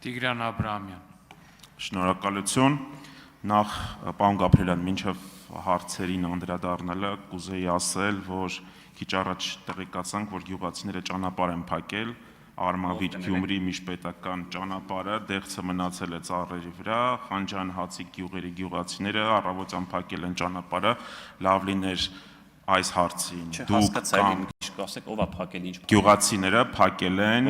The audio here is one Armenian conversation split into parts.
Տիգրան Աբրահամյան։ Շնորհակալություն։ Նախ պարոն Գաբրիելյան, մինչև հարցերին անդրադառնալը կուզեի ասել, որ քիչ առաջ տեղեկացանք, որ գյուղացիները ճանապարհ են փակել, Արմավիր Գյումրի միջպետական ճանապարհը դեղցը մնացել է ծառերի վրա, Խանջան Հացիկ գյուղերի գյուղացիները առավոտյան փակել են ճանապարհը, լավ լիներ այս հարցին դուք կամ ով է փակել ինչ գյուղացիները փակել են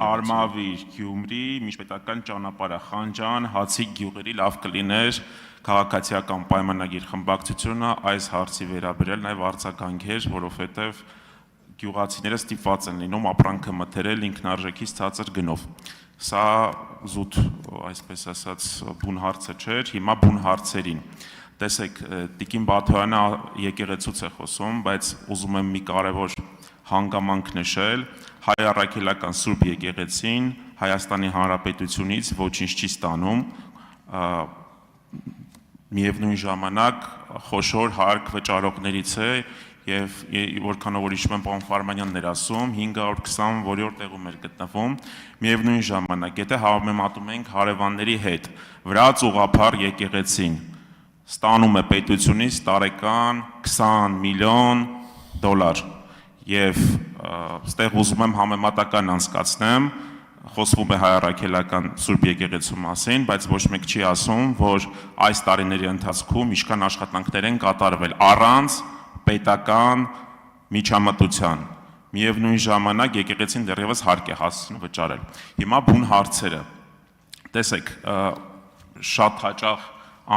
Արմավիր Գյումրի միջպետական ճանապարհը Խանջան Հացիկ գյուղերի լավ կլիներ քաղաքացիական պայմանագիր խմբակցությունը այս հարցի վերաբերել նաև արձագանքեր, որովհետև գյուղացիները ստիպված են լինում ապրանքը մթերել ինքնարժեքից ցածր գնով։ Սա զուտ, այսպես ասած, բուն հարցը չէր, հիմա բուն հարցերին։ Տեսեք, Տիկին Բաթոյանը եկեղեցուց է խոսում, բայց ուզում եմ մի կարևոր հանգամանք նշել, հայ առաքելական Սուրբ եկեղեցին Հայաստանի Հանրապետությունից ոչինչ չի ստանում, միևնույն ժամանակ խոշոր հարկ վճարողներից է եւ որքանով որ հիշում եմ պարոն Ֆարմանյանն էր ասում 520 որի տեղում էր գտնվում միևնույն ժամանակ եթե համեմատում ենք հարևանների հետ վրաց ուղափառ եկեղեցին ստանում է պետությունից տարեկան 20 միլիոն դոլար եւ այստեղ ուզում եմ համեմատական անցկացնեմ խոսվում է հայ առաքելական Սուրբ եկեղեցու մասին, բայց ոչ մեկ չի ասում, որ այս տարիների ընթացքում ինչքան աշխատանքներ են կատարվել առանց պետական միջամտության։ Միևնույն ժամանակ եկեղեցին դեռևս հարկ է հասցնում վճարել։ Հիմա բուն հարցերը։ Տեսեք, շատ հաճախ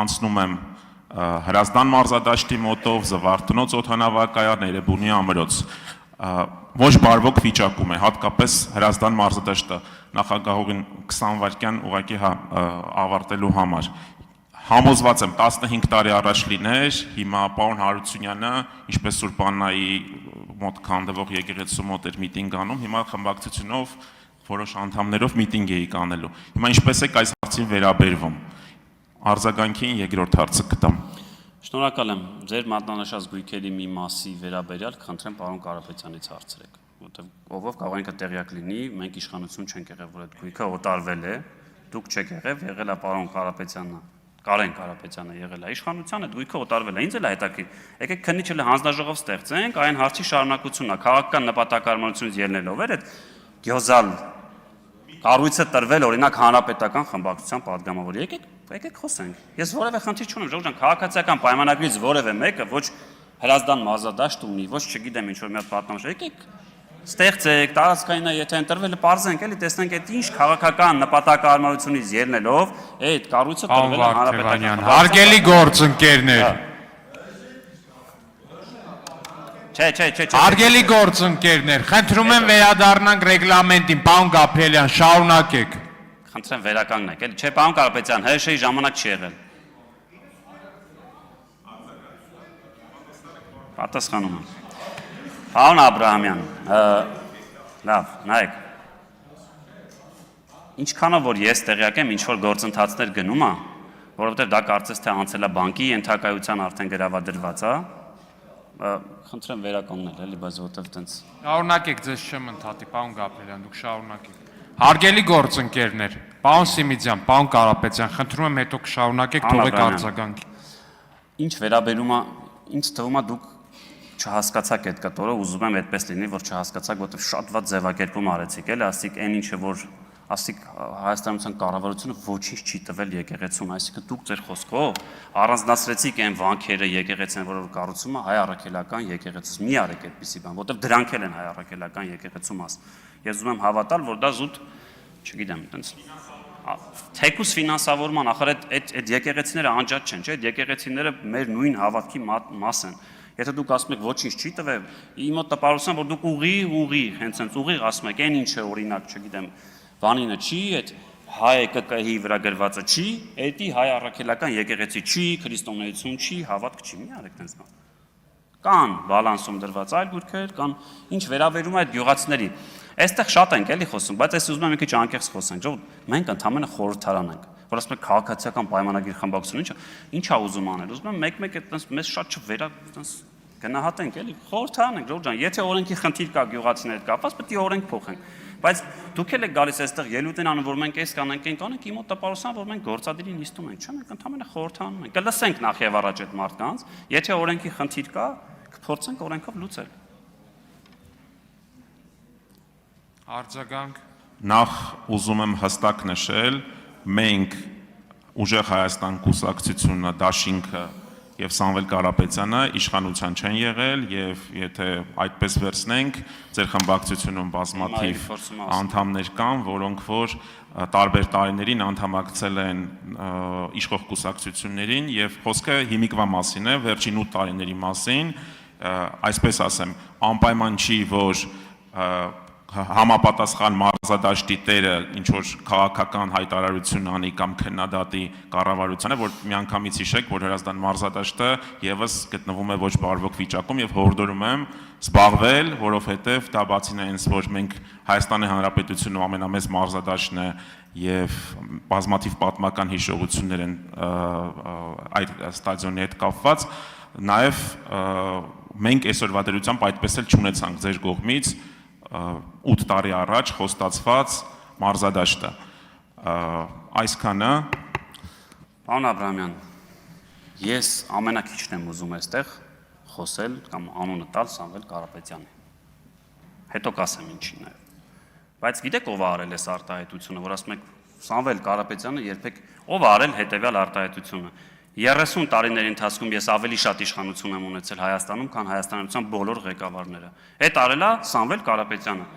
անցնում եմ Հրազդան մարզադաշտի մոտով, Զվարթնոց օդանավակայան, Էրեբունի ամրոց։ Ոչ բարվոք վիճակում է, հատկապես Հրազդան մարզադաշտը նախագահողին 20 վայրկյան ուղղակի ավարտելու համար։ Համոզված եմ 15 տարի առաջ լիներ, հիմա պարոն Հարությունյանը, ինչպես Սուրբ Աննայի մոտ քանդվող եկեղեցու մոտ էր միտինգ անում, հիմա խմբակցությունով որոշ անդամներով միտինգ էի կանելու։ Հիմա ինչպես եք այս հարցին վերաբերվում։ Արձագանքին երկրորդ հարցը կտամ։ Շնորհակալ եմ։ Ձեր մատնանշած գույքերի մի մասի վերաբերյալ կխնդրեմ պարոն Կարապետյանից հարցրեք, որովհետև ով կարող ենք տեղյակ լինի, մենք իշխանություն չենք եղել, որ այդ գույքը օտարվել է, դուք չեք եղել է պարոն Կարապետյանը, Կարեն Կարապետյանը եղել է իշխանության, այդ գույքը օտարվել է, ինձ էլ է հետաքրքիր։ Եկեք քննիչը հանձնաժողով ստեղծենք, այն հարցի շարունակությունն է, քաղաքական նպատակարարությունից ելնելով էր այդ գյոզալ կառույցը տրվել օրինակ հանրապետական խմբակցության падգամավոր։ Եկեք խոսենք։ Ես որևէ խնդիր չունեմ, Ժողովուրդ ջան, քաղաքացիական պայմանագրից որևէ մեկը ոչ Հրազդան մարզադաշտ ունի, ոչ չգիտեմ ինչ որ մի հատ պատմաշ։ Եկեք ստեղծեք, տարածքային է, եթե ընտրվել է, parzենք, էլի տեսնենք այդ ինչ քաղաքական նպատակարարությունից ելնելով այդ կառույցը տրվել է հանրապետական։ Հարգելի գործընկերներ։ Չէ։ Հարգելի գործընկերներ, խնդրում եմ վերադառնանք ռեգլամենտին, պարոն Գաբրիելյան, շարունակեք։ Խնդրեմ վերականգնեք, էլի չէ, պարոն Կարապետյան, ՀՇ-ի ժամանակ չի եղել։ Պատասխանում եմ։ Պարոն Աբրահամյան, լավ, նայեք։ Ինչքանով որ ես տեղյակ եմ, ինչ որ գործընթացներ գնում է, որովհետև դա կարծես թե անցել է բանկի ենթակայության արդեն գրավադրված է, խնդրեմ վերականգնել, էլի, բայց որտեղ տենց։ Շարունակեք, ձեզ չեմ ընդհատի, պարոն Գաբրիելյան, դուք շարունակեք։ Հարգելի գործընկերներ, պարոն Սիմիձյան, պարոն Կարապետյան, խնդրում եմ հետո կշարունակեք, թողեք արձագանքի։ Ինչ վերաբերում է, ինձ թվում է դուք չհասկացաք այդ կտորը, ուզում եմ այդպես լինի, որ չհասկացաք, որովհետև շատ վատ ձևակերպում արեցիք, էլի, ասիկ այն ինչը որ ասիկ Հայաստանության կառավարությունը ոչինչ չի տվել եկեղեցուն, այսինքն դուք ձեր խոսքով առանձնացրեցիք այն վանքերը եկեղեցին, որ կառուցում է հայ առաքելական եկեղեցուց։ Մի արեք այդպիսի բան, որովհետև դրանք էլ են հայ առաքելական եկեղեցու մաս։ Ես ուզում եմ հավատալ, որ դա զուտ, չգիտեմ, այտենց թեկուս ֆինանսավորման, ախր այդ եկեղեցիները անջատ չեն, չէ՞, այդ եկեղեցիները մեր նույն հավատքի մաս են։ Եթե դուք ասում եք ոչինչ չի տվել, իմ մոտ տպարության, որ դուք ուղի, հենց այնց ուղիղ ասում եք, այն ինչը օրինակ, չգիտեմ, բանինը չի, այդ հայ ԿԿՀ-ի վրա գրվածը չի, էդի հայ առաքելական եկեղեցի չի, քրիստոնեություն չի, հավատք չի, մի արեք տենց բան։ Կան բալանսում դրված այլ գույքեր, կան ինչ վերաբերում է այդ գյուղացիների։ Այստեղ շատ ենք էլի խոսում, բայց ես ուզում եմ մի քիչ անկեղծ խոսենք, ժողովուրդ, մենք ընդհանրապես խորհրդարան ենք, որ ասում եք քաղաքացիական պայմանագիր խմբակցություն, ինչ է ուզում անել։ Ուզում եմ մեկ այդպես մեզ շատ գնահատենք էլի, խորհրդարան ենք, ժողովուրդ ջան, եթե օրենքի խնդիր կա գյուղացիների հետ կապված, պետք է օրենք փոխենք։ Բայց դուք էլ եք գալիս այստեղ ելույթ անում, որ մենք այս կանենք, իմ մոտ տպարության, որ մենք գործադիրին նիստում ենք, չէ՞, մենք ընդհանրապես խորհրդանում ենք։ Կլսենք նախ եւ առաջ այդ մարդկանց, եթե օրենքի խնդիր կա, կփորձենք օրենքով լուծել։ Արձագանք։ Նախ ուզում եմ հստակ նշել, մենք ուժեղ Հայաստան կուսակցությունը, Դաշինքը եւ Սամվել Կարապետյանը իշխանության չեն եղել եւ եթե այդպես վերցնենք, ձեր խմբակցությունում բազմաթիվ անդամներ կան, որոնք որ տարբեր տարիներին անդամակցել են իշխող կուսակցություններին եւ խոսքը հիմիկվա մասին է, վերջին 8 տարիների մասին, այսպես ասեմ, անպայման չի, որ համապատասխան մարզադաշտի տերը ինչ որ քաղաքական հայտարարություն անի կամ քննադատի կառավարությանը, որ միանգամից հիշեք, որ Հրազդան մարզադաշտը եւս գտնվում է ոչ բարվոք վիճակում եւ հորդորում եմ զբաղվել, որովհետեւ դա բացին այնց, որ մենք Հայաստանի Հանրապետությունում ամենամեծ մարզադաշտն է եւ բազմաթիվ պատմական հիշողություններ են այդ ստադիոնի հետ կապված, նաեւ մենք այսօրվա դրությամբ այդպես էլ չունեցանք ձեր կողմից 8 տարի առաջ խոստացված մարզադաշտը այսքանը Պարոն Աբրահամյան, ես ամենակիչն եմ ուզում այստեղ խոսել կամ անունը տալ Սամվել Կարապետյանի։ Հետո կասեմ ինչին է։ Բայց գիտեք ով է արել այս արտահայտությունը, որ ասում եք Սամվել Կարապետյանը երբեք ով է արել հետևյալ արտահայտությունը։ 30 տարիների ընթացքում ես ավելի շատ իշխանություն եմ ունեցել Հայաստանում, քան Հայաստանության բոլոր ղեկավարները։ Այդ արել է Սամվել Կարապետյանը։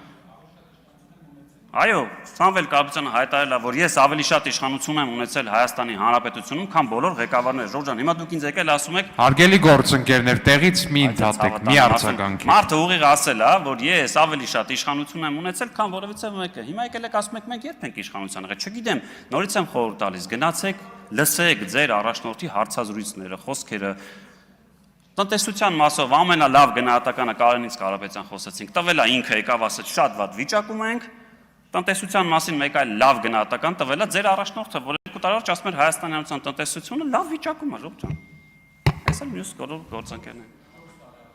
Այո, Սամվել Կարապետյանը հայտարարել է, որ ես ավելի շատ իշխանություն եմ ունեցել Հայաստանի Հանրապետությունում, քան բոլոր ղեկավարները։ Ժորժ ջան, հիմա դուք ինձ եկել ասում եք. Հարգելի գործընկերներ, տեղից մի ընդհատեք, մի արձագանքի։ Մարդը ուղիղ ասել է, որ ես ավելի շատ իշխանություն եմ ունեցել, քան որևիցե մեկը։ Հիմա եկել եք ասում եք մենք երբ ենք իշխանության եղել։ Չգիտեմ, նորից եմ խորհուրդ տալիս, գնացեք, լսեք ձեր առաջնորդի հարցազրույցները, խոսքերը։ Տնտեսության մասով ամենալավ գնահատականը Կարենից Կարապետյան խոսեցինք։ Տվել է ինքը եկավ ասեց շատ վատ վիճակում ենք։ Տնտեսության մասին մեկ այլ լավ գնահատական տվել է ձեր առաջնորդը, որ 2 տարի առաջ ասում էր Հայաստանի Հանրապետության տնտեսությունը լավ վիճակում է, ժողովուրդ ջան։ Այս էլ մյուս գործընկերն է։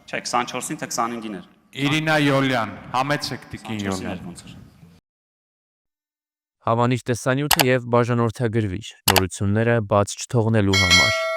Չէ, 24-ին թե 25-ին էր։ Իրինա Յոլյան, համեցեք տիկին Յոլյան։ Հավանիչ տեսանյութը եւ բաժանորդագրվիչ նորությունները բաց չթողնելու համար